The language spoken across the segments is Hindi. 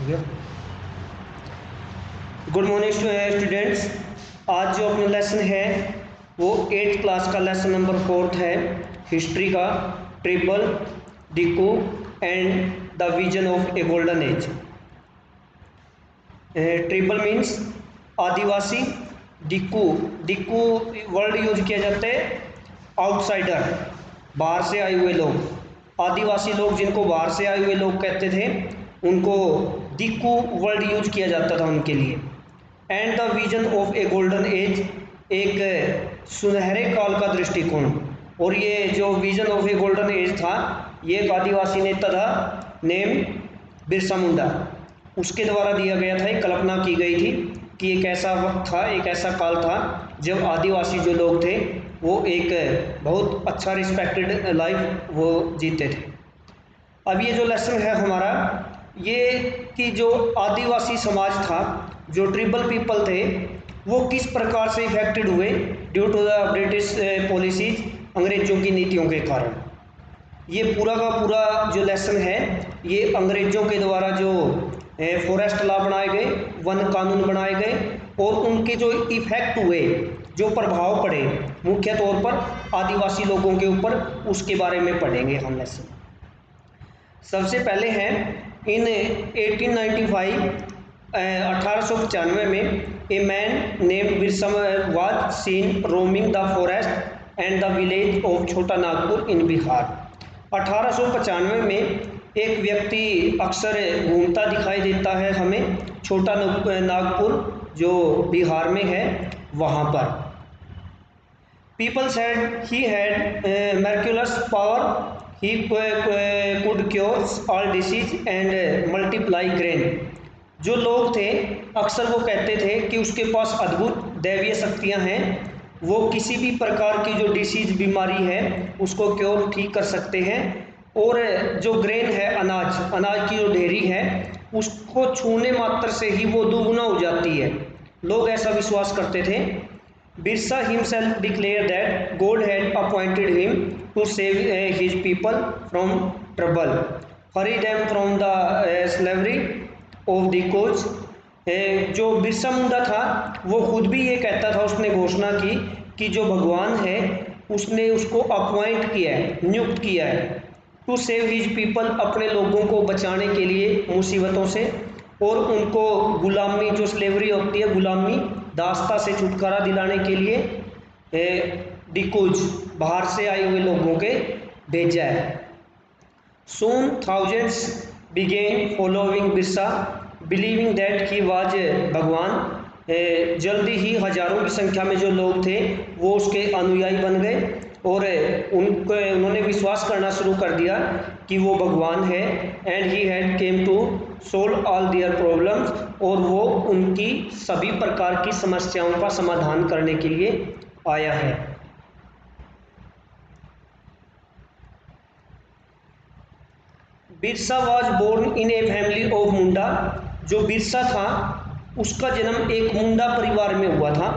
गया। Good morning students. आज जो अपना लेसन है वो 8th क्लास का लेसन नंबर 4 है, हिस्ट्री का, tribal, Diku and the vision of a golden age. Tribal means आदिवासी, डिको डिको वर्ड यूज किया जाता है आउटसाइडर, बाहर से आए हुए लोग। आदिवासी लोग जिनको बाहर से आए हुए लोग कहते थे उनको डिको वर्ड यूज किया जाता था उनके लिए। And the vision of a golden as, एक सुनहरे काल का दृष्टिकोण। और ये जो vision of a golden as था ये एक आदिवासी नेता था नेम बिरसा मुंडा, उसके द्वारा दिया गया था। एक कल्पना की गई थी कि एक ऐसा वक्त था, एक ऐसा काल था जब आदिवासी जो लोग थे वो एक बहुत अच्छा रिस्पेक्टेड लाइफ वो जीते थे। अब ये जो लेसन है हमारा ये कि जो आदिवासी समाज था, जो ट्रिबल पीपल थे, वो किस प्रकार से इफेक्टेड हुए due to the British policies, अंग्रेज़ों की नीतियों के कारण। ये पूरा का पूरा जो लेसन है ये अंग्रेज़ों के द्वारा जो फॉरेस्ट लॉ बनाए गए, वन कानून बनाए गए और उनके जो इफ़ेक्ट हुए, जो प्रभाव पड़े मुख्य तौर पर आदिवासी लोगों के ऊपर, उसके बारे में पढ़ेंगे हम लेसन। सबसे पहले है इन 1895 में a man name Birsa was scene roaming the forest and the village of छोटा नागपुर इन बिहार। 1895 में एक व्यक्ति अक्सर घूमता दिखाई देता है हमें छोटा नागपुर जो बिहार में है वहाँ पर। People said he had miraculous power, he could cure all disease and multiply grain। जो लोग थे अक्सर वो कहते थे कि उसके पास अद्भुत दैवीय शक्तियाँ हैं, वो किसी भी प्रकार की जो डिसीज बीमारी है उसको क्योर ठीक कर सकते हैं, और जो ग्रेन है अनाज की जो ढेरी है उसको छूने मात्र से ही वो दुगुना हो जाती है। लोग ऐसा विश्वास करते थे। Birsa himself declared that God had appointed him to save his people from trouble, free them from the slavery of the cause। जो बिरसा मुंडा था वो खुद भी ये कहता था, उसने घोषणा की कि जो भगवान है उसने उसको अपॉइंट किया है, नियुक्त किया है, टू सेव हिज पीपल, अपने लोगों को बचाने के लिए मुसीबतों से और उनको गुलामी, जो स्लेवरी होती है गुलामी, दास्ता से छुटकारा दिलाने के लिए डिकोज, बाहर से आए हुए लोगों के भेजा है। Soon thousands began following Birsa believing that he was bhagwan. जल्दी ही हजारों की संख्या में जो लोग थे वो उसके अनुयायी बन गए और उन्होंने विश्वास करना शुरू कर दिया कि वो भगवान है। And he had came to solve all their problems, और वो उनकी सभी प्रकार की समस्याओं का समाधान करने के लिए आया है। Birsa was born in a family of Munda. जो बिरसा था उसका जन्म एक मुंडा परिवार में हुआ था।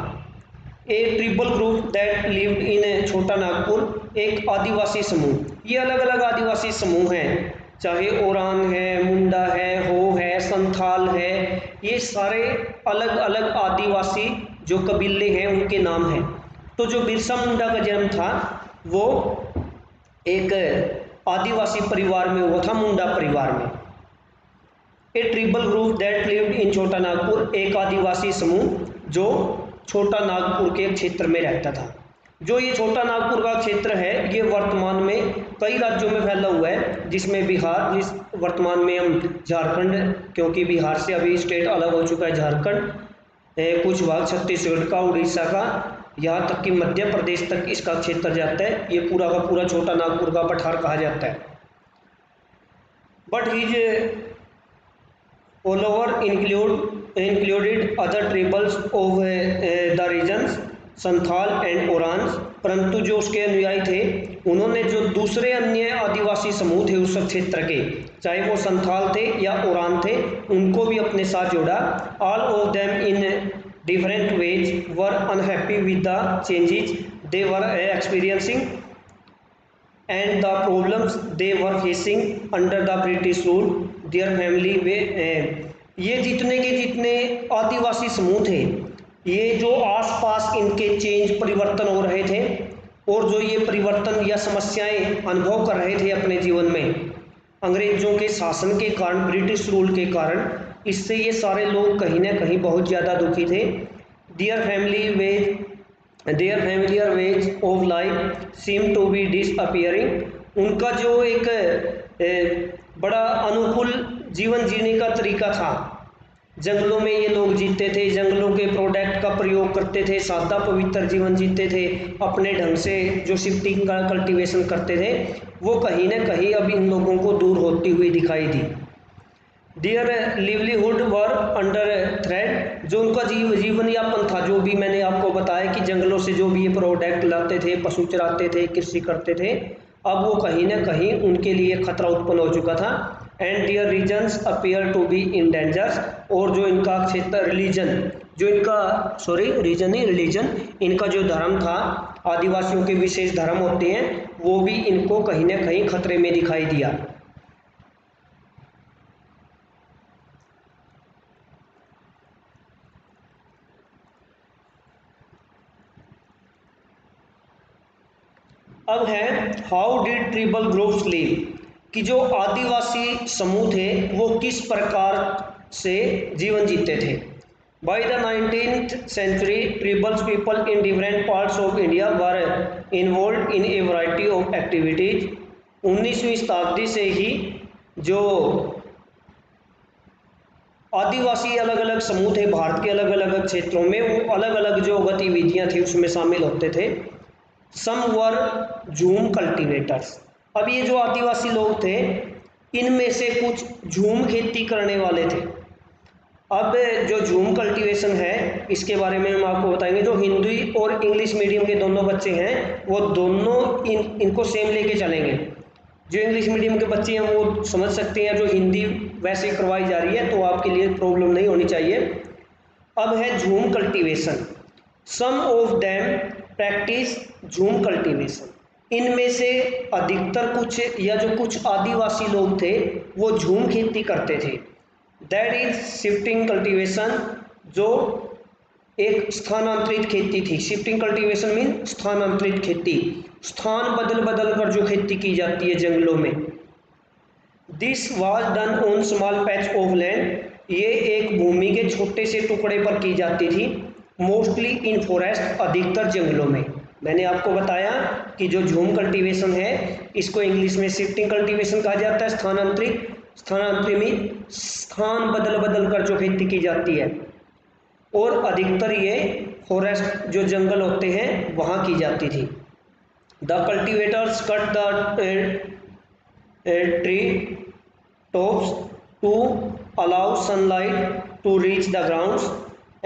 ए ट्रिबल ग्रुप दैट लिव्ड इन छोटा नागपुर, एक आदिवासी समूह। ये अलग अलग आदिवासी समूह हैं, चाहे ओरान है, मुंडा है, हो है, संथाल है, ये सारे अलग अलग आदिवासी जो कबीले हैं उनके नाम हैं। तो जो बिरसा मुंडा का जन्म था वो एक आदिवासी परिवार में हुआ था, मुंडा परिवार में। ए ट्रिबल ग्रुप दैट लिव्ड इन छोटा नागपुर, एक आदिवासी समूह जो छोटा नागपुर के क्षेत्र में रहता था। जो ये छोटा नागपुर का क्षेत्र है ये वर्तमान में कई राज्यों में फैला हुआ है, जिसमें बिहार, जिस वर्तमान में हम झारखंड, क्योंकि बिहार से अभी स्टेट अलग हो चुका है झारखंड, कुछ भाग छत्तीसगढ़ का, उड़ीसा का, यहाँ तक कि मध्य प्रदेश तक इसका क्षेत्र जाता है। ये पूरा का पूरा छोटा नागपुर का पठार कहा जाता है। But his all included other tribals of the regions, Santhal and Oraons. परंतु जो उसके अनुयायी थे उन्होंने जो दूसरे अन्य आदिवासी समूह थे उस क्षेत्र के, चाहे वो संथाल थे या ओरान थे, उनको भी अपने साथ जोड़ा। All of them in different ways were unhappy with the changes they were experiencing and the problems they were facing under the British rule, their family ये जितने के जितने आदिवासी समूह थे, ये जो आसपास इनके चेंज परिवर्तन हो रहे थे और जो ये परिवर्तन या समस्याएं अनुभव कर रहे थे अपने जीवन में अंग्रेज़ों के शासन के कारण, ब्रिटिश रूल के कारण, इससे ये सारे लोग कहीं ना कहीं बहुत ज़्यादा दुखी थे। Their familiar ways of life seem to be disappearing. उनका जो एक बड़ा अनुकूल जीवन जीने का तरीका था, जंगलों में ये लोग जीते थे, जंगलों के प्रोडक्ट का प्रयोग करते थे, सादा पवित्र जीवन जीते थे, अपने ढंग से जो शिफ्टिंग का कल्टीवेशन करते थे, वो कहीं ना कहीं अब इन लोगों को दूर होती हुई दिखाई दी। Their livelihood were under threat. जो उनका जीवन यापन था, जो भी मैंने आपको बताया कि जंगलों से जो भी ये प्रोडक्ट लाते थे, पशु चराते थे, कृषि करते थे, अब वो कहीं ना कहीं उनके लिए खतरा उत्पन्न हो चुका था। And their reasons appear to be in dangers. और जो इनका क्षेत्र रिलीजन, जो इनका रिलीजन इनका जो धर्म था, आदिवासियों के विशेष धर्म होते हैं, वो भी इनको कहीं ना कहीं खतरे में दिखाई दिया। अब है हाउ डिड ट्रिबल ग्रुप्स लिव, कि जो आदिवासी समूह थे वो किस प्रकार से जीवन जीते थे। By the 19th century tribals people in different parts of India were involve in a variety of activities. 19वीं शताब्दी से ही जो आदिवासी अलग अलग समूह थे भारत के अलग अलग क्षेत्रों में, वो अलग अलग जो गतिविधियां थी उसमें शामिल होते थे। सम वर झूम कल्टीवेटर्स। अब ये जो आदिवासी लोग थे, इनमें से कुछ झूम खेती करने वाले थे। अब जो झूम कल्टीवेशन है, इसके बारे में हम आपको बताएंगे। जो हिंदी और इंग्लिश मीडियम के दोनों बच्चे हैं, वो दोनों इनको सेम लेके चलेंगे। जो इंग्लिश मीडियम के बच्चे हैं वो समझ सकते हैं, जो हिंदी वैसे करवाई जा रही है तो आपके लिए प्रॉब्लम नहीं होनी चाहिए। अब है jhum cultivation. Some of them practice jhum cultivation. इनमें से अधिकतर कुछ या जो कुछ आदिवासी लोग थे वो झूम खेती करते थे। दैट इज शिफ्टिंग कल्टीवेशन, जो एक स्थानांतरित खेती थी। शिफ्टिंग कल्टीवेशन मीन स्थानांतरित खेती, स्थान बदल बदल कर जो खेती की जाती है जंगलों में। This was done on small patch of land. ये एक भूमि के छोटे से टुकड़े पर की जाती थी। मोस्टली इन फॉरेस्ट, अधिकतर जंगलों में। मैंने आपको बताया कि जो झूम कल्टीवेशन है, इसको इंग्लिश में शिफ्टिंग कल्टीवेशन कहा जाता है। स्थानांतरित में स्थान बदल बदल कर जो खेती की जाती है, और अधिकतर ये फॉरेस्ट जो जंगल होते हैं वहाँ की जाती थी। The cultivators cut the tree tops to allow sunlight to reach the grounds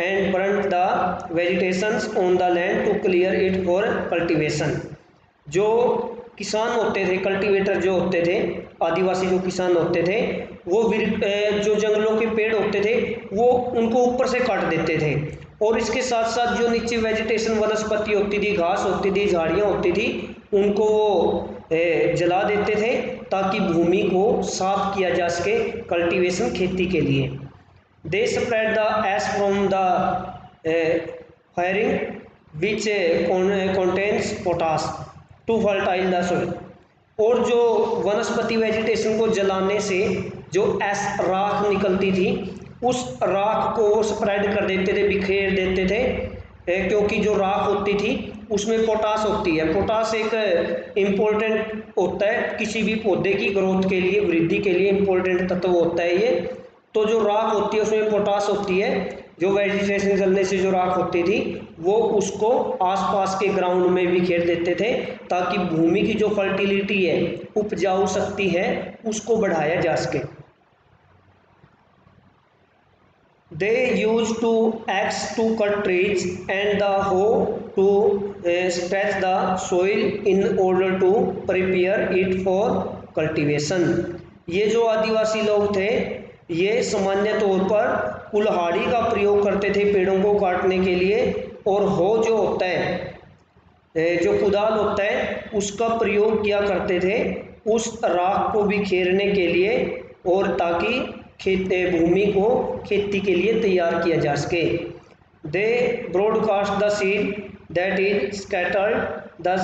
and burnt the vegetations on the land to clear it for cultivation। जो किसान होते थे, कल्टीवेटर जो होते थे, आदिवासी जो किसान होते थे, वो जो जंगलों के पेड़ होते थे वो उनको ऊपर से काट देते थे, और इसके साथ साथ जो नीचे वेजिटेशन वनस्पति होती थी, घास होती थी, झाड़ियाँ होती थी, उनको जला देते थे ताकि भूमि को साफ किया जा सके कल्टीवेशन खेती के लिए। They spread the ash from the firing which contains potash to fertile the soil। और जो वनस्पति वेजिटेशन को जलाने से जो ऐश राख निकलती थी, उस राख को वो स्प्रेड कर देते थे, बिखेर देते थे, क्योंकि जो राख होती थी उसमें पोटास होती है। पोटास एक इम्पोर्टेंट होता है किसी भी पौधे की ग्रोथ के लिए, वृद्धि के लिए इम्पोर्टेंट तत्व होता है ये। तो जो राख होती है उसमें पोटास होती है। जो वेजिटेशन जलने से जो राख होती थी वो उसको आसपास के ग्राउंड में बिखेर देते थे ताकि भूमि की जो फर्टिलिटी है, उपजाऊ शक्ति है, उसको बढ़ाया जा सके। They use to axe to cut trees and the hoe to stretch the soil in order to prepare it for cultivation. ये जो आदिवासी लोग थे ये सामान्य तौर पर कुल्हाड़ी का प्रयोग करते थे पेड़ों को काटने के लिए, और हो जो होता है जो कुदाल होता है उसका प्रयोग किया करते थे उस राख को बिखेरने के लिए, और ताकि भूमि को खेती के लिए तैयार किया जा सके। They broadcast the seed that is scattered the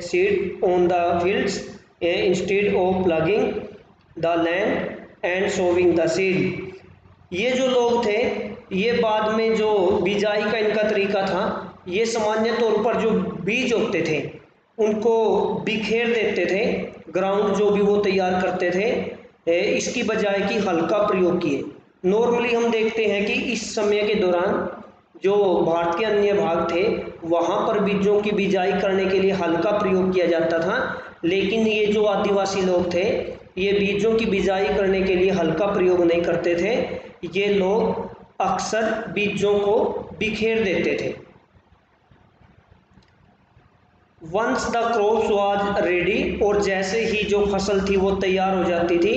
seed on the fields instead of ploughing the land and sowing the seed. ये जो लोग थे ये बाद में जो बिजाई का इनका तरीका था, ये सामान्य तौर पर जो बीज होते थे उनको बिखेर देते थे, ग्राउंड जो भी वो तैयार करते थे, इसकी बजाय कि हल का प्रयोग किए। नॉर्मली हम देखते हैं कि इस समय के दौरान जो भारत के अन्य भाग थे वहाँ पर बीजों की बिजाई करने के लिए हल का प्रयोग किया जाता था, लेकिन ये जो आदिवासी लोग थे ये बीजों की बिजाई करने के लिए हल का प्रयोग नहीं करते थे। ये लोग अक्सर बीजों को बिखेर देते थे। Once the crops was ready, और जैसे ही जो फसल थी वो तैयार हो जाती थी,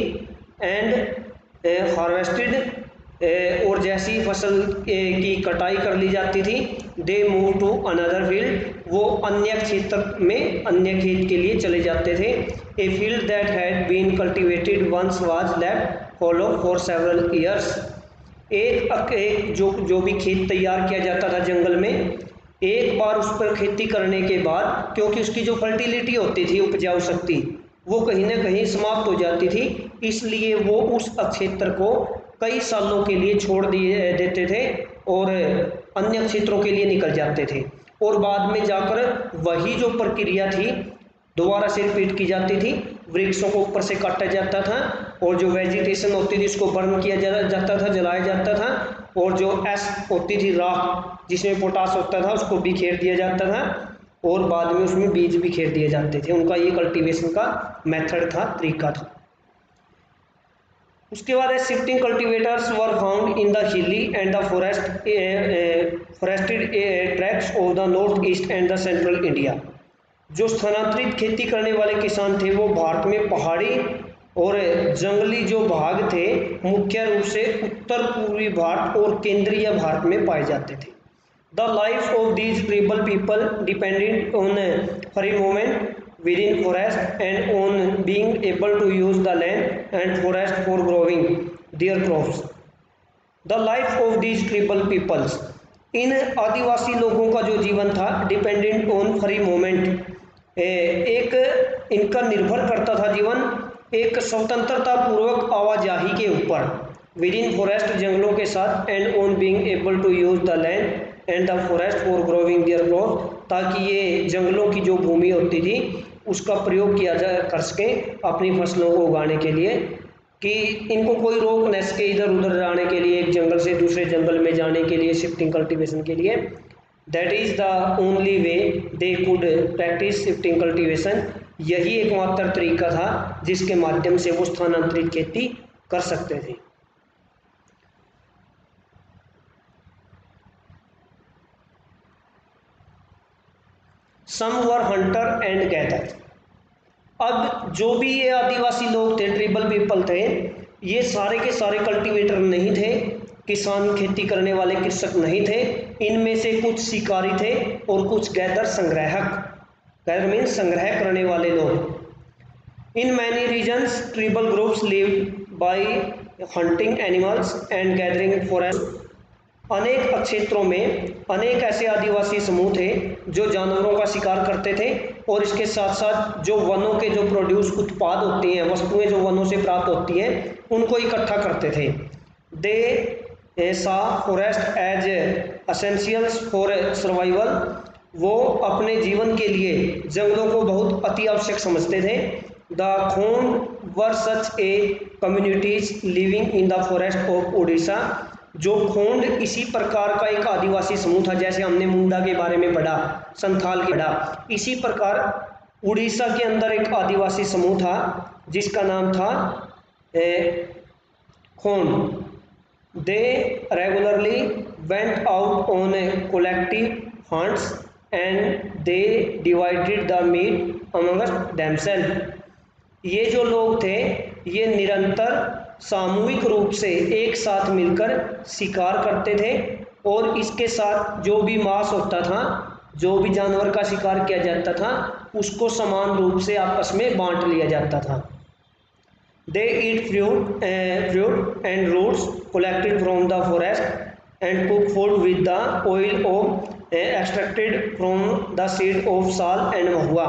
एंड हार्वेस्टेड, और जैसी फसल की कटाई कर ली जाती थी, they move to another field, वो अन्य क्षेत्र में अन्य खेत के लिए चले जाते थे। A field that had been cultivated once was left fallow for several years. एक जो भी खेत तैयार किया जाता था जंगल में, एक बार उस पर खेती करने के बाद क्योंकि उसकी जो फर्टिलिटी होती थी, उपजाऊ शक्ति, वो कहीं ना कहीं समाप्त हो जाती थी, इसलिए वो उस क्षेत्र को कई सालों के लिए छोड़ दिए देते थे और अन्य क्षेत्रों के लिए निकल जाते थे, और बाद में जाकर वही जो प्रक्रिया थी दोबारा से रिपीट की जाती थी। वृक्षों को ऊपर से काटा जाता था और जो वेजिटेशन होती थी उसको बर्न किया जाता था, जलाया जाता था, और जो एस होती थी राख जिसमें पोटास होता था उसको बिखेर दिया जाता था, और बाद में उसमें बीज बिखेर दिए जाते थे। उनका ये कल्टीवेशन का मेथड था, तरीका था। उसके बाद है shifting cultivators were found in the hilly and the forested tracts of the north east and the central India. जो स्थानांतरित खेती करने वाले किसान थे वो भारत में पहाड़ी और जंगली जो भाग थे मुख्य रूप से उत्तर पूर्वी भारत और केंद्रीय भारत में पाए जाते थे। The life of these tribal people depended on free movement within forest and on being able to use the land and forest for growing their crops. The life of these tribal peoples, इन आदिवासी लोगों का जो जीवन था डिपेंडेंट ऑन फ्री मूवमेंट, एक इनका निर्भर करता था जीवन एक स्वतंत्रता पूर्वक आवाजाही के ऊपर, विद इन फॉरेस्ट जंगलों के साथ, and on being able to use the land and the forest for growing their crop, ताकि ये जंगलों की जो भूमि होती थी उसका प्रयोग किया जा कर सके अपनी फसलों को उगाने के लिए, कि इनको कोई रोक न सके इधर उधर जाने के लिए, एक जंगल से दूसरे जंगल में जाने के लिए, शिफ्टिंग कल्टीवेशन के लिए। That is the only way they could practice shifting cultivation. यही एकमात्र तरीका था जिसके माध्यम से वो स्थानांतरित खेती कर सकते थे। सम वर हंटर एंड गैदर। अब जो भी ये आदिवासी लोग थे, ट्राइबल पीपल थे, ये सारे के सारे कल्टीवेटर नहीं थे, किसान खेती करने वाले कृषक नहीं थे। इनमें से कुछ शिकारी थे और कुछ गैदर संग्राहक, गैदर मीन्स संग्रह करने वाले लोग। In many reasons tribal groups lived bye hunting animals and gathering forest. अनेक क्षेत्रों में अनेक ऐसे आदिवासी समूह थे जो जानवरों का शिकार करते थे और इसके साथ साथ जो वनों के जो प्रोड्यूस उत्पाद होती हैं, वस्तुएं जो वनों से प्राप्त होती हैं, उनको इकट्ठा करते थे। They saw forest as essentials for survival. वो अपने जीवन के लिए जंगलों को बहुत अति आवश्यक समझते थे। The Khond were such A communities living in the forest of Orissa. जो खोंड इसी प्रकार का एक आदिवासी समूह था, जैसे हमने मुंडा के बारे में पढ़ा, संथाल के पढ़ा, इसी प्रकार उड़ीसा के अंदर एक आदिवासी समूह था जिसका नाम था Khond. They regularly went out on collective hunts and they divided the meat amongst themself. ये जो लोग थे ये निरंतर सामूहिक रूप से एक साथ मिलकर शिकार करते थे और इसके साथ जो भी मांस होता था, जो भी जानवर का शिकार किया जाता था उसको समान रूप से आपस में बांट लिया जाता था। They eat fruit and roots collected from the forest and cook food with the oil of extracted from the seed of sal and mahua.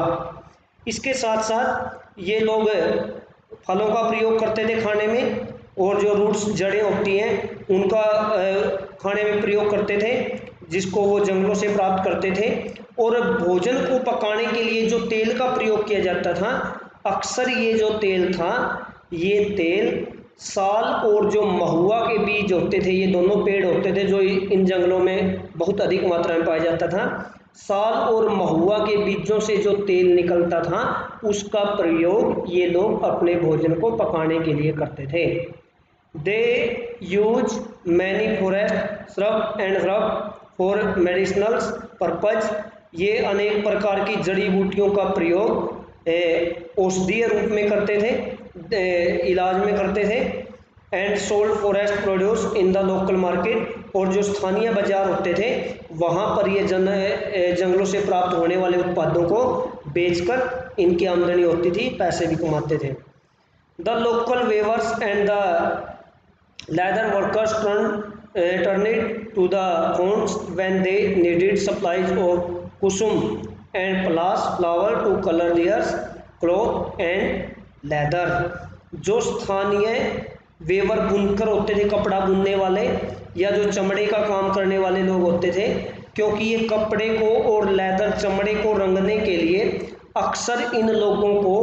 इसके साथ साथ ये लोग फलों का प्रयोग करते थे खाने में, और जो रूट्स जड़ें होती हैं उनका खाने में प्रयोग करते थे, जिसको वो जंगलों से प्राप्त करते थे। और भोजन को पकाने के लिए जो तेल का प्रयोग किया जाता था, अक्सर ये जो तेल था, ये तेल साल और जो महुआ के बीज होते थे, ये दोनों पेड़ होते थे जो इन जंगलों में बहुत अधिक मात्रा में पाया जाता था। साल और महुआ के बीजों से जो तेल निकलता था उसका प्रयोग ये लोग अपने भोजन को पकाने के लिए करते थे। They use many forest shrub and herb for medicinal purpose. ये अनेक प्रकार की जड़ी बूटियों का प्रयोग औषधीय रूप में करते थे, इलाज में करते थे। And sold forest produce in the local market. और जो स्थानीय बाजार होते थे वहाँ पर ये जंगलों से प्राप्त होने वाले उत्पादों को बेचकर इनकी आमदनी होती थी, पैसे भी कमाते थे। The local weavers and the leather workers turned it to the fonts when they needed supplies of kusum and palace flower to color their cloth and leather। जो स्थानीय वेवर बुनकर होते थे, कपड़ा बुनने वाले या जो चमड़े का काम करने वाले लोग होते थे, क्योंकि ये कपड़े को और लेदर चमड़े को रंगने के लिए अक्सर इन लोगों को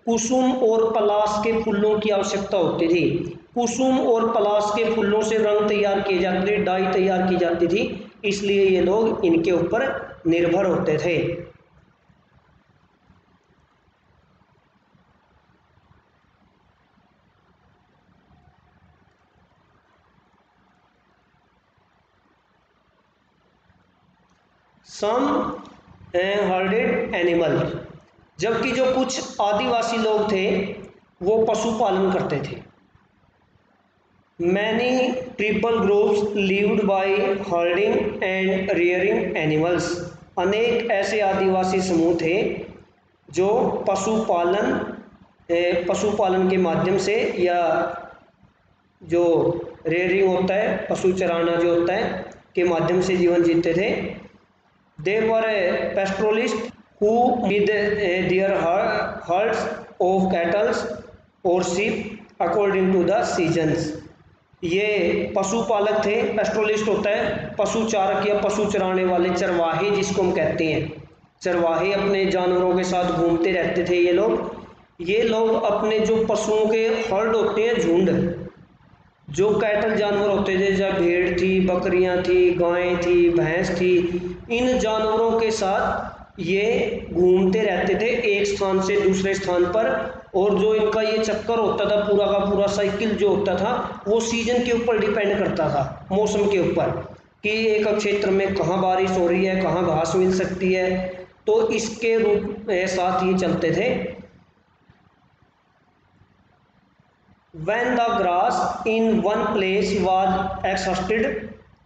कुसुम और पलाश के फूलों की आवश्यकता होती थी। कुसुम और पलाश के फूलों से रंग तैयार किए जाते थे, डाई तैयार की जाती थी, इसलिए ये लोग इनके ऊपर निर्भर होते थे। सम हर्डेड एनिमल, जबकि जो कुछ आदिवासी लोग थे वो पशुपालन करते थे। Many tribal groups lived by herding and rearing animals। अनेक ऐसे आदिवासी समूह थे जो पशुपालन के माध्यम से, या जो रेयरिंग होता है, पशु चराना जो होता है, के माध्यम से जीवन जीते थे। They were pastoralists who with their herds of cattle or sheep according to the seasons। ये पशुपालक थे। पेस्टोलिस्ट होता है पशु चारक या पशु चराने वाले, चरवाहे जिसको हम कहते हैं। चरवाहे अपने जानवरों के साथ घूमते रहते थे। ये लोग अपने जो पशुओं के हर्ड होते हैं, झुंड, जो कैटल जानवर होते थे, जैसे भेड़ थी, बकरियां थी, गायें थी, भैंस थी, इन जानवरों के साथ ये घूमते रहते थे एक स्थान से दूसरे स्थान पर। और जो इनका ये चक्कर होता था, पूरा का पूरा साइकिल जो होता था, वो सीजन के ऊपर डिपेंड करता था, मौसम के ऊपर, कि एक क्षेत्र में कहाँ बारिश हो रही है, कहाँ घास मिल सकती है, तो इसके रूप साथ ये चलते थे। When the grass in one place was exhausted,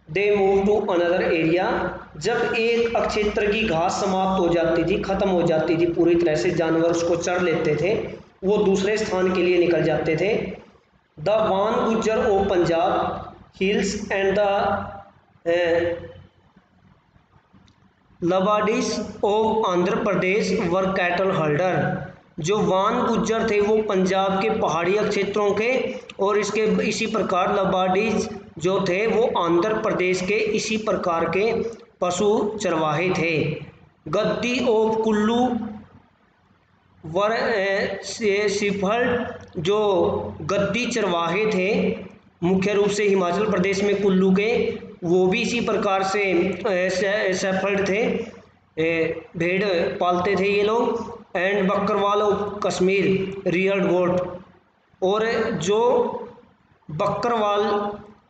they moved to another area। जब एक क्षेत्र की घास समाप्त हो जाती थी, खत्म हो जाती थी पूरी तरह से, जानवर उसको चर लेते थे, वो दूसरे स्थान के लिए निकल जाते थे। The Van Gujjar of Punjab hills and the Labadis of Andhra Pradesh were cattle herder. जो वान गुज्जर थे वो पंजाब के पहाड़ी क्षेत्रों के, और इसी प्रकार लबाडीज जो थे वो आंध्र प्रदेश के इसी प्रकार के पशु चरवाहे थे। गद्दी ऑफ कुल्लू वर सिफल्ड। जो गद्दी चरवाहे थे मुख्य रूप से हिमाचल प्रदेश में कुल्लू के, वो भी इसी प्रकार से सेफल्ड थे, भेड़ पालते थे ये लोग। And Bakarwal of Kashmir reared goat. और जो बकरवाल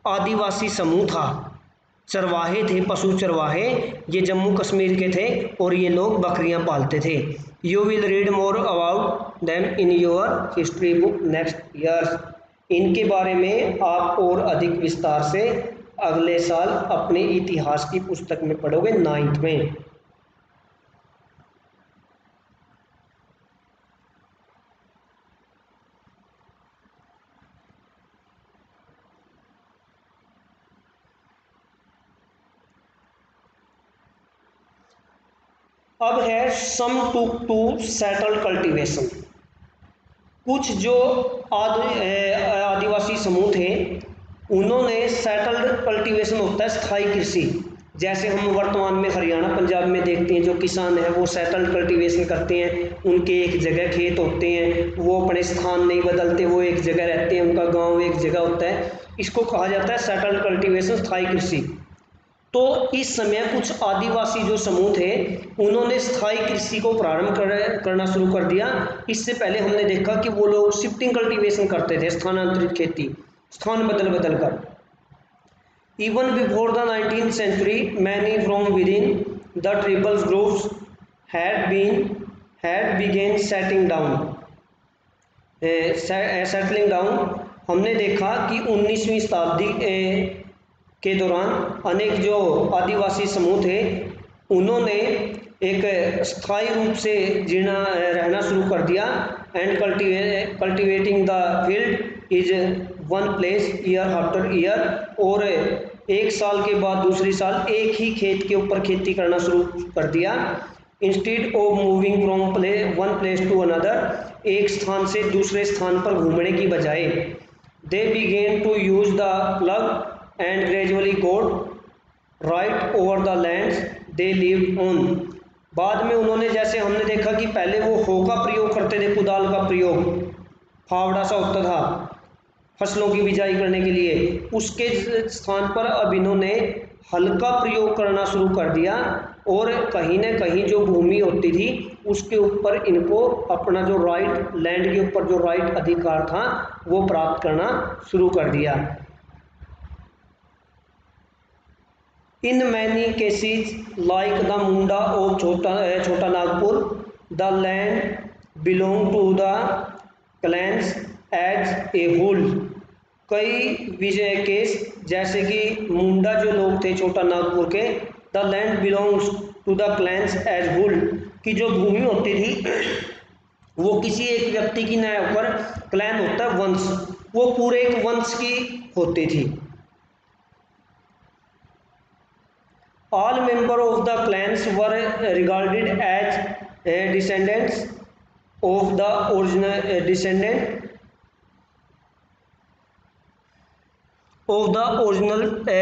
आदिवासी समूह था, चरवाहे थे, पशु चरवाहे, ये जम्मू कश्मीर के थे और ये लोग बकरियां पालते थे। You will read more about them in your history book next years. इनके बारे में आप और अधिक विस्तार से अगले साल अपने इतिहास की पुस्तक में पढ़ोगे 9th में। अब है सम टू सेटल्ड कल्टीवेशन। कुछ जो आदिवासी समूह थे उन्होंने सेटल्ड कल्टीवेशन होता है स्थायी कृषि, जैसे हम वर्तमान में हरियाणा पंजाब में देखते हैं जो किसान हैं वो सेटल्ड कल्टीवेशन करते हैं, उनके एक जगह खेत होते हैं, वो अपने स्थान नहीं बदलते, वो एक जगह रहते हैं, उनका गांव एक जगह होता है, इसको कहा जाता है सेटल्ड कल्टीवेशन स्थायी कृषि। तो इस समय कुछ आदिवासी जो समूह थे उन्होंने स्थायी कृषि को प्रारंभ करना शुरू कर दिया। इससे पहले हमने देखा कि वो लोग शिफ्टिंग कल्टीवेशन करते थे, स्थानांतरित खेती, स्थान बदल बदल कर। Even before the 19th century, many from within the tribal groups had began settling down। हमने देखा कि 19वीं शताब्दी के दौरान अनेक जो आदिवासी समूह थे उन्होंने एक स्थायी रूप से रहना शुरू कर दिया। And cultivating the field is one place year after year, और एक साल के बाद दूसरी साल एक ही खेत के ऊपर खेती करना शुरू कर दिया। Instead of moving from one place to another, एक स्थान से दूसरे स्थान पर घूमने की बजाय they began to use the plough and gradually got right over the lands they live on. बाद में उन्होंने, जैसे हमने देखा कि पहले वो हो का प्रयोग करते थे, कुदाल का प्रयोग, फावड़ा सा होता था फसलों की बिजाई करने के लिए, उसके स्थान पर अब इन्होंने हल का प्रयोग करना शुरू कर दिया, और कहीं ना कहीं जो भूमि होती थी उसके ऊपर इनको अपना जो राइट, लैंड के ऊपर जो राइट अधिकार था वो प्राप्त करना शुरू कर दिया। In many cases, like the Munda of Chota Nagpur, the land belonged to the clans as a whole। कई विजय केस, जैसे कि मुंडा जो लोग थे छोटा नागपुर के, the land belongs to the clans as whole, की जो भूमि होती थी वो किसी एक व्यक्ति की न होकर, क्लैन होता है वंश, वो पूरे एक वंश की होती थी। All members of the clans were regarded as descendants of the original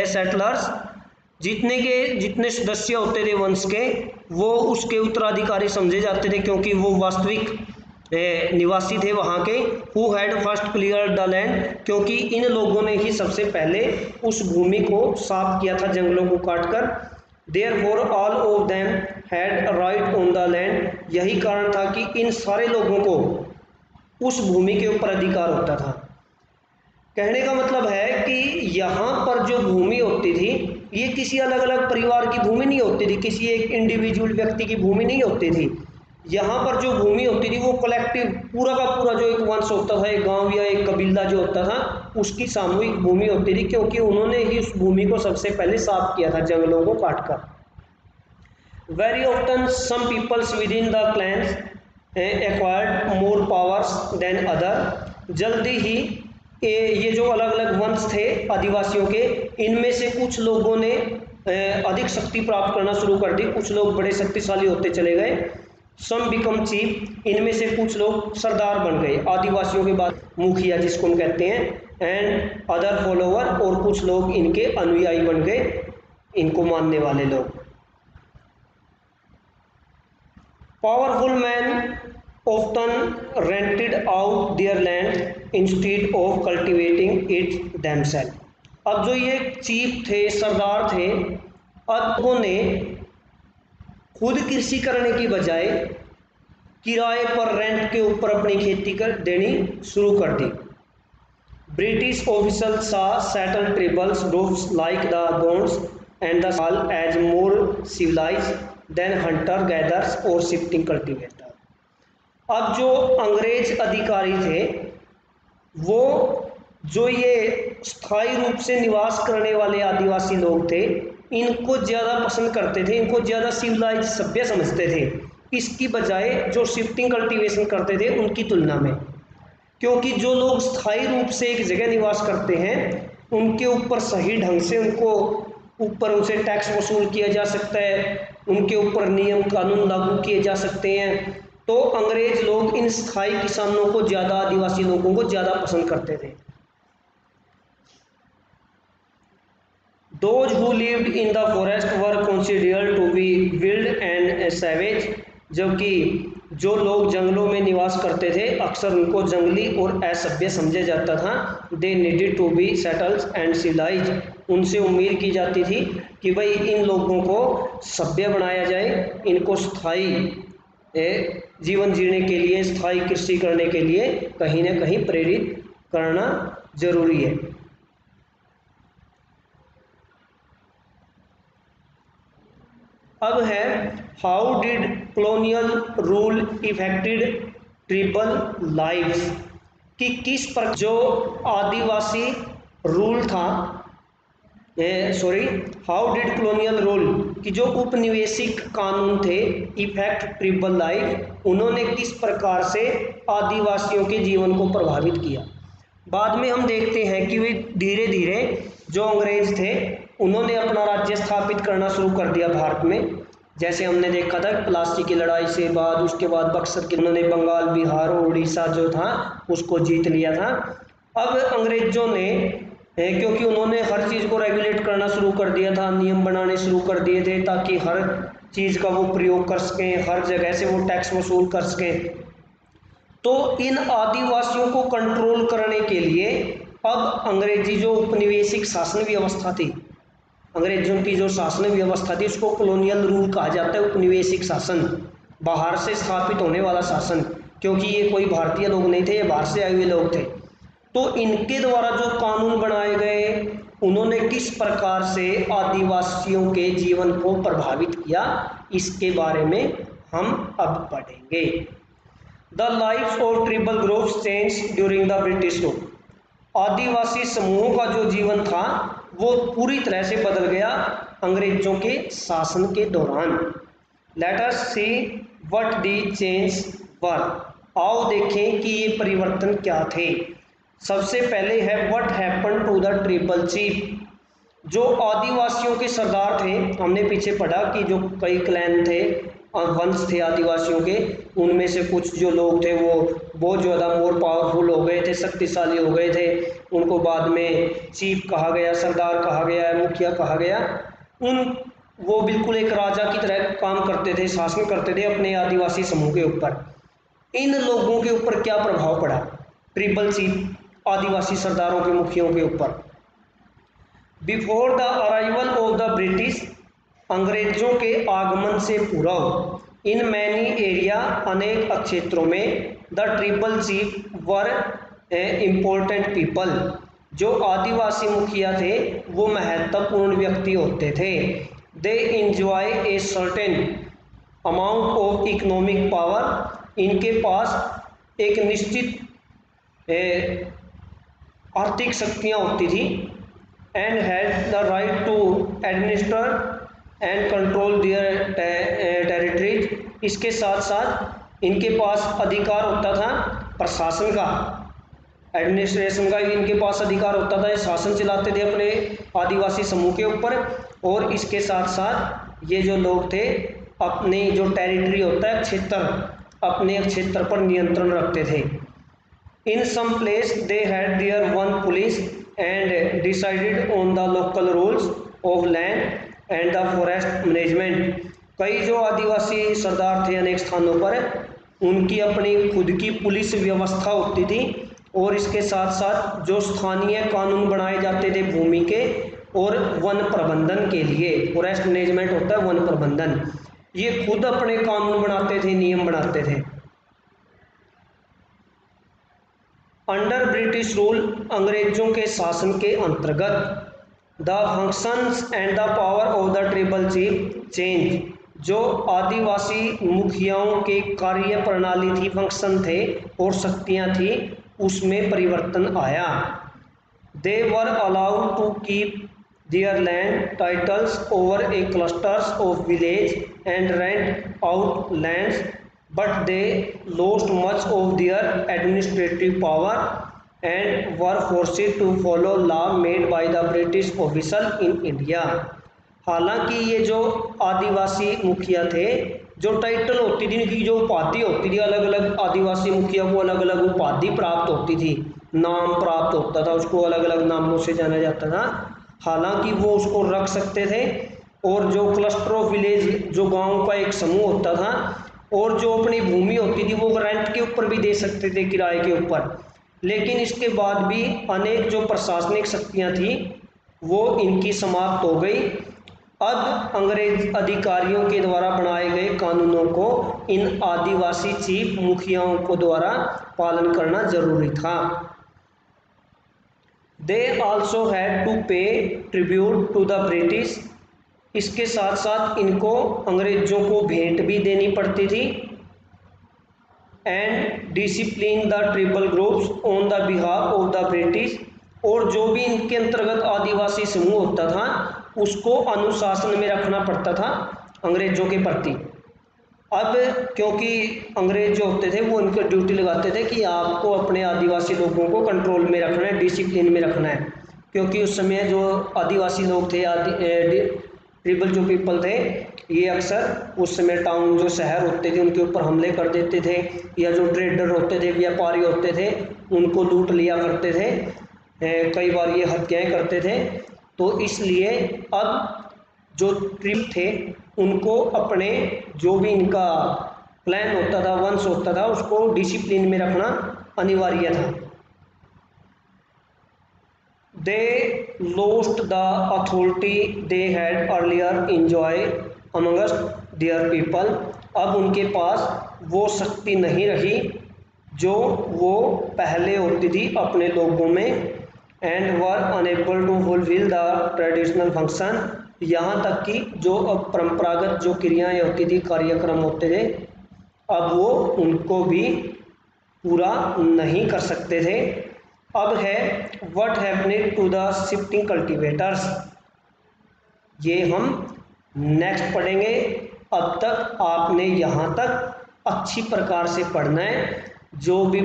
settlers। जितने सदस्य होते थे वंश के वो उसके उत्तराधिकारी समझे जाते थे, क्योंकि वो वास्तविक निवासी थे वहाँ के। Who had first clear the land, क्योंकि इन लोगों ने ही सबसे पहले उस भूमि को साफ किया था जंगलों को काटकर। Therefore all of them had a right on the land, यही कारण था कि इन सारे लोगों को उस भूमि के ऊपर अधिकार होता था। कहने का मतलब है कि यहाँ पर जो भूमि होती थी ये किसी अलग अलग परिवार की भूमि नहीं होती थी, किसी एक इंडिविजुअल व्यक्ति की भूमि नहीं होती थी। यहाँ पर जो भूमि होती थी वो कलेक्टिव, पूरा का पूरा जो एक वंश होता था, एक गांव या एक कबीला जो होता था उसकी सामूहिक भूमि होती थी, क्योंकि उन्होंने ही उस भूमि को सबसे पहले साफ किया था जंगलों को काटकर। Very often some peoples within the clans acquired more powers than other. जल्दी ही ये जो अलग अलग वंश थे आदिवासियों के, इनमें से कुछ लोगों ने अधिक शक्ति प्राप्त करना शुरू कर दी, कुछ लोग बड़े शक्तिशाली होते चले गए। सम बिकम चीफ, इनमें से कुछ लोग सरदार बन गए, आदिवासियों के बाद मुखिया जिसको हम कहते हैं। एंड अदर फॉलोवर, और कुछ लोग इनके अनुयायी बन गए, इनको मानने वाले लोग। Powerful man often rented out their land instead of cultivating it themselves। अब जो ये चीफ थे, सरदार थे, अब उन्होंने खुद कृषि करने की बजाय किराए पर, रेंट के ऊपर अपनी खेती कर देनी शुरू कर दी। British officers saw settled tribal groups like the Gonds and the Sal as more civilized than hunter gatherers or shifting cultivators। अब जो अंग्रेज अधिकारी थे वो जो ये स्थायी रूप से निवास करने वाले आदिवासी लोग थे इनको ज़्यादा पसंद करते थे, इनको ज़्यादा सिविलाइज, सभ्य समझते थे, इसकी बजाय जो शिफ्टिंग कल्टीवेशन करते थे उनकी तुलना में। क्योंकि जो लोग स्थायी रूप से एक जगह निवास करते हैं उनके ऊपर सही ढंग से उनको ऊपर उनसे टैक्स वसूल किया जा सकता है, उनके ऊपर नियम कानून लागू किए जा सकते हैं। तो अंग्रेज लोग इन स्थायी किसानों को ज़्यादा, आदिवासी लोगों को ज़्यादा पसंद करते थे। Those who lived in the forest were considered to be wild and savage, जबकि जो लोग जंगलों में निवास करते थे अक्सर उनको जंगली और असभ्य समझा जाता था। They needed to be settled and civilized, उनसे उम्मीद की जाती थी कि भाई इन लोगों को सभ्य बनाया जाए, इनको स्थायी जीवन जीने के लिए, स्थायी कृषि करने के लिए कहीं ना कहीं प्रेरित करना जरूरी है। अब है how did colonial rule affected tribal lives, कि किस पर जो आदिवासी रूल था, हाउ डिड कॉलोनियल रूल, कि जो उपनिवेशिक कानून थे इफेक्ट ट्राइबल लाइफ, उन्होंने किस प्रकार से आदिवासियों के जीवन को प्रभावित किया। बाद में हम देखते हैं कि वे धीरे धीरे जो अंग्रेज थे उन्होंने अपना राज्य स्थापित करना शुरू कर दिया भारत में। जैसे हमने देखा था प्लासी की लड़ाई से बाद, उसके बाद बक्सर के उन्होंने बंगाल, बिहार और उड़ीसा जो था उसको जीत लिया था। अब अंग्रेजों ने क्योंकि उन्होंने हर चीज़ को रेगुलेट करना शुरू कर दिया था, नियम बनाने शुरू कर दिए थे ताकि हर चीज़ का वो प्रयोग कर सकें, हर जगह से वो टैक्स वसूल कर सकें। तो इन आदिवासियों को कंट्रोल करने के लिए अब अंग्रेजी जो उपनिवेशिक शासन व्यवस्था थी, अंग्रेजों की जो शासन व्यवस्था थी उसको कॉलोनियल रूल कहा जाता है, उपनिवेशिक शासन, बाहर से स्थापित होने वाला शासन, क्योंकि ये कोई भारतीय लोग नहीं थे, ये बाहर से आए हुए लोग थे। तो इनके द्वारा जो कानून बनाए गए उन्होंने किस प्रकार से आदिवासियों के जीवन को प्रभावित किया, इसके बारे में हम अब पढ़ेंगे। The life of tribal groups change during the British rule, आदिवासी समूहों का जो जीवन था वो पूरी तरह से बदल गया अंग्रेजों के शासन के दौरान। Let us see what the change were, आओ देखें कि ये परिवर्तन क्या थे। सबसे पहले है what happened to the tribal chief, जो आदिवासियों के सरदार थे, हमने पीछे पढ़ा कि जो कई क्लैन थे, वंश थे आदिवासियों के, उनमें से कुछ जो लोग थे वो बहुत ज़्यादा मोर पावरफुल हो गए थे, शक्तिशाली हो गए थे, उनको बाद में चीफ कहा गया, सरदार कहा गया, मुखिया कहा गया। वो बिल्कुल एक राजा की तरह काम करते थे, शासन करते थे अपने आदिवासी समूह के ऊपर। इन लोगों के ऊपर क्या प्रभाव पड़ा ट्राइबल चीफ, आदिवासी सरदारों के, मुखियों के ऊपर। Before the arrival of the British, अंग्रेजों के आगमन से पूर्व, इन मैनी एरिया, अनेक क्षेत्रों में, the tribal chief were important people, जो आदिवासी मुखिया थे वो महत्वपूर्ण व्यक्ति होते थे। They enjoy a certain amount of economic power, इनके पास एक निश्चित आर्थिक शक्तियाँ होती थी। And had the right to administer and control their territories, इसके साथ साथ इनके पास अधिकार होता था प्रशासन का, एडमिनिस्ट्रेशन का भी इनके पास अधिकार होता था, ये शासन चलाते थे अपने आदिवासी समूह के ऊपर। और इसके साथ साथ ये जो लोग थे अपने जो टेरिटरी होता है, क्षेत्र, अपने क्षेत्र पर नियंत्रण रखते थे। In some place they had their own police and decided on the local rules of land and the forest management, कई जो आदिवासी सरदार थे अनेक स्थानों पर, उनकी अपनी खुद की पुलिस व्यवस्था होती थी। और इसके साथ साथ जो स्थानीय कानून बनाए जाते थे भूमि के और वन प्रबंधन के लिए, फॉरेस्ट मैनेजमेंट होता है वन प्रबंधन, ये खुद अपने कानून बनाते थे, नियम बनाते थे। अंडर ब्रिटिश रूल, अंग्रेजों के शासन के अंतर्गत, the functions and the power of the tribal chief change, जो आदिवासी मुखियाओं के कार्य प्रणाली थी, फंक्शन थे और शक्तियाँ थी, उसमें परिवर्तन आया। They were allowed to keep their land titles over a clusters of village and rent out lands, but they lost much of their administrative power and were forced to follow law made by the British officer in India. हालांकि ये जो आदिवासी मुखिया थे, जो टाइटल होती थी, इनकी जो उपाधि होती थी, अलग अलग आदिवासी मुखिया को अलग अलग उपाधि प्राप्त होती थी, नाम प्राप्त होता था, उसको अलग अलग नामों से जाना जाता था। हालांकि वो उसको रख सकते थे, और जो क्लस्टर ऑफ विलेज, जो गांव का एक समूह होता था, और जो अपनी भूमि होती थी वो रेंट के ऊपर भी दे सकते थे, किराए के ऊपर। लेकिन इसके बाद भी अनेक जो प्रशासनिक शक्तियां थी वो इनकी समाप्त हो गई। अब अंग्रेज अधिकारियों के द्वारा बनाए गए कानूनों को इन आदिवासी चीफ मुखियाओं को द्वारा पालन करना जरूरी था। दे आल्सो हैड टू पे ट्रिब्यूट टू द ब्रिटिश। इसके साथ साथ इनको अंग्रेजों को भेंट भी देनी पड़ती थी। And discipline the tribal groups on the behalf of the British. और जो भी इनके अंतर्गत आदिवासी समूह होता था उसको अनुशासन में रखना पड़ता था अंग्रेजों के प्रति। अब क्योंकि अंग्रेज जो होते थे वो इनको ड्यूटी लगाते थे कि आपको अपने आदिवासी लोगों को कंट्रोल में रखना है, डिसिप्लिन में रखना है, क्योंकि उस समय जो आदिवासी लोग थे, ट्रिबल जो पीपल थे, ये अक्सर उस समय टाउन जो शहर होते थे उनके ऊपर हमले कर देते थे, या जो ट्रेडर होते थे, व्यापारी होते थे, उनको लूट लिया करते थे, कई बार ये हत्याएं करते थे। तो इसलिए अब जो ट्रिब थे उनको अपने जो भी इनका प्लान होता था, वंश होता था, उसको डिसिप्लिन में रखना अनिवार्य था। दे lost the authority they had earlier enjoyed amongst their people। अब उनके पास वो शक्ति नहीं रही जो वो पहले होती थी अपने लोगों में। And were enable to fulfil the traditional function. यहाँ तक कि जो अब परंपरागत जो क्रियाएं होती थी, कार्यक्रम होते थे, अब वो उनको भी पूरा नहीं कर सकते थे। अब है what happening to the shifting cultivators. ये हम नेक्स्ट पढ़ेंगे। अब तक आपने यहाँ तक अच्छी प्रकार से पढ़ना है। जो भी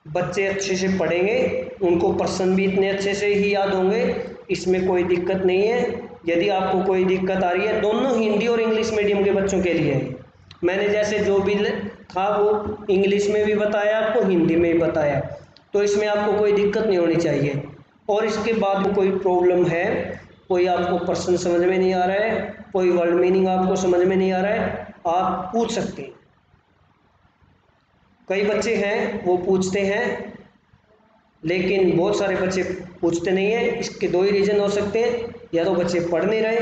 बच्चे अच्छे से पढ़ेंगे उनको प्रश्न भी इतने अच्छे से ही याद होंगे, इसमें कोई दिक्कत नहीं है। यदि आपको कोई दिक्कत आ रही है, दोनों हिंदी और इंग्लिश मीडियम के बच्चों के लिए है। मैंने जैसे जो भी था वो इंग्लिश में भी बताया आपको, हिंदी में भी बताया, तो इसमें आपको कोई दिक्कत नहीं होनी चाहिए। और इसके बाद कोई प्रॉब्लम है, कोई आपको प्रश्न समझ में नहीं आ रहा है, कोई वर्ड मीनिंग आपको समझ में नहीं आ रहा है, आप पूछ सकते हैं। कई बच्चे हैं वो पूछते हैं, लेकिन बहुत सारे बच्चे पूछते नहीं हैं। इसके दो ही रीज़न हो सकते हैं, या तो बच्चे पढ़ नहीं रहे,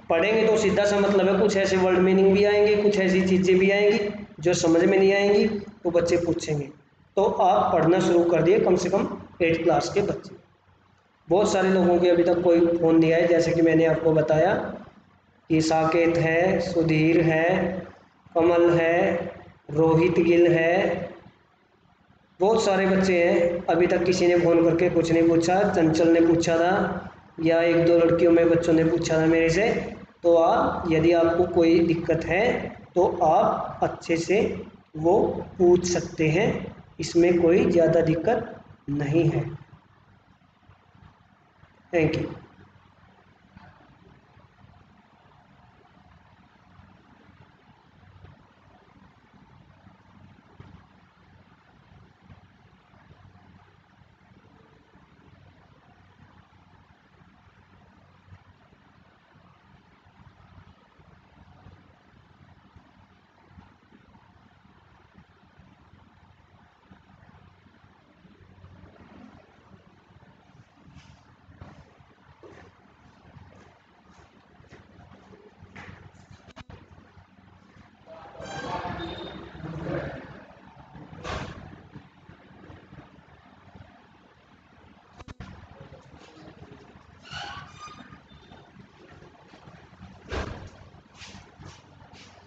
पढ़ेंगे तो सीधा सा मतलब है कुछ ऐसे वर्ड मीनिंग भी आएंगे, कुछ ऐसी चीज़ें भी आएंगी जो समझ में नहीं आएंगी, तो बच्चे पूछेंगे। तो आप पढ़ना शुरू कर दिए, कम से कम 8th क्लास के बच्चे। बहुत सारे लोगों के अभी तक कोई फ़ोन दिया है, जैसे कि मैंने आपको बताया कि साकेत है, सुधीर है, कमल है, रोहित गिल है, बहुत सारे बच्चे हैं। अभी तक किसी ने फ़ोन करके कुछ नहीं पूछा। चंचल ने पूछा था, या 1-2 लड़कियों में बच्चों ने पूछा था मेरे से। तो आप, यदि आपको कोई दिक्कत है तो आप अच्छे से वो पूछ सकते हैं, इसमें कोई ज़्यादा दिक्कत नहीं है। Thank you.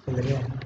चल गया।